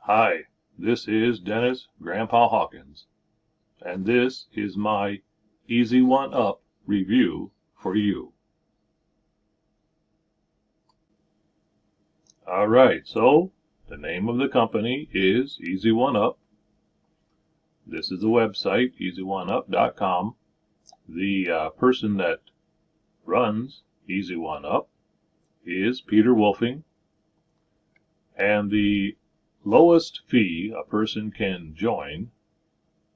Hi, this is Dennis Grandpa Hawkins, and this is my Easy One Up review for you. Alright, so the name of the company is Easy One Up. This is the website, easy1up.com. The person that runs Easy One Up is Peter Wolfing, and the lowest fee a person can join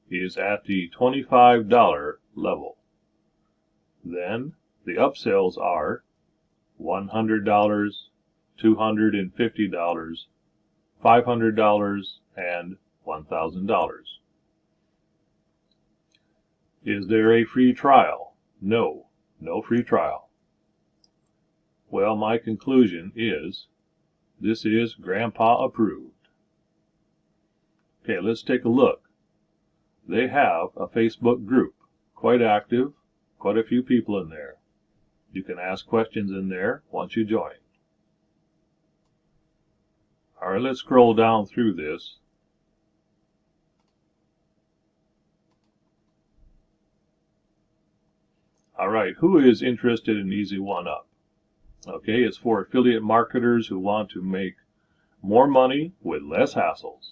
is at the $25 level. Then the upsells are $100, $250, $500, and $1,000. Is there a free trial? No, no free trial. Well, my conclusion is this is Grandpa approved. Okay, let's take a look. They have a Facebook group, quite active, quite a few people in there. You can ask questions in there once you join. Alright, let's scroll down through this. Alright, who is interested in Easy One Up? Okay, it's for affiliate marketers who want to make more money with less hassles.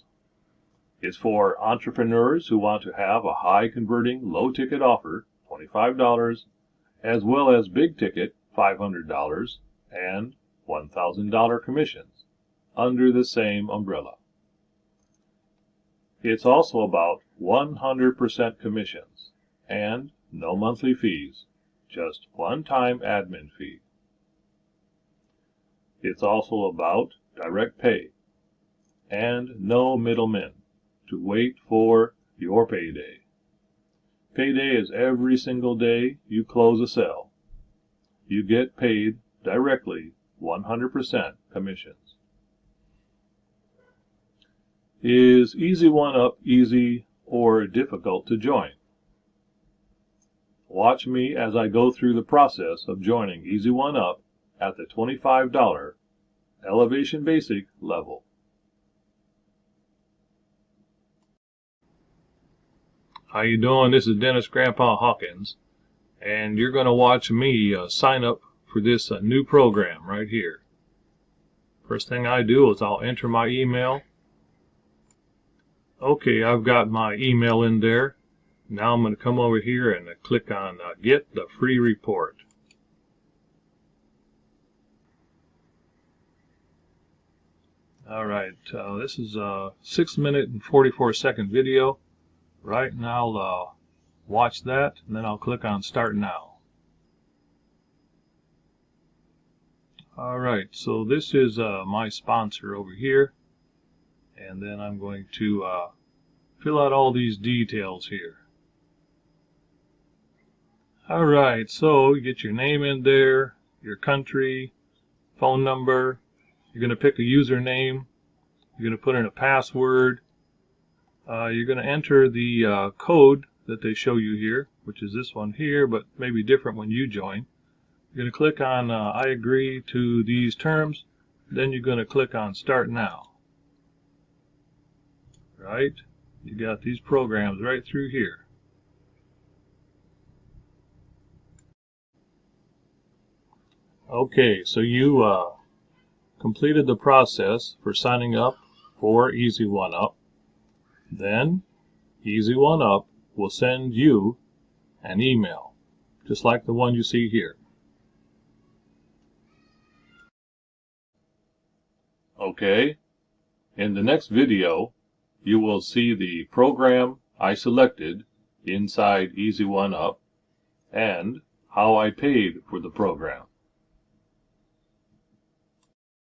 It's for entrepreneurs who want to have a high converting, low ticket offer, $25, as well as big ticket, $500, and $1,000 commissions under the same umbrella. It's also about 100% commissions and no monthly fees, just one-time admin fee. It's also about direct pay and no middlemen to wait for your payday. Payday is every single day you close a sale. You get paid directly 100% commissions. Is Easy One Up easy or difficult to join? Watch me as I go through the process of joining Easy One Up at the $25 Elevation Basic level. How you doing? This is Dennis Grandpa Hawkins, and you're going to watch me sign up for this new program right here. First thing I do is I'll enter my email. Okay, I've got my email in there. Now I'm going to come over here and click on Get the Free Report. Alright, this is a 6-minute and 44-second video. Right, and I'll watch that, and then I'll click on Start Now. Alright, so this is my sponsor over here, and then I'm going to fill out all these details here. Alright, so you get your name in there, your country, phone number. You're going to pick a username. You're going to put in a password. You're going to enter the code that they show you here, which is this one here, but maybe different when you join. You're going to click on I agree to these terms. Then you're going to click on Start Now. Right? You got these programs right through here. Okay, so you completed the process for signing up for Easy One Up. Then Easy One Up will send you an email, just like the one you see here. Okay, in the next video, you will see the program I selected inside Easy One Up and how I paid for the program.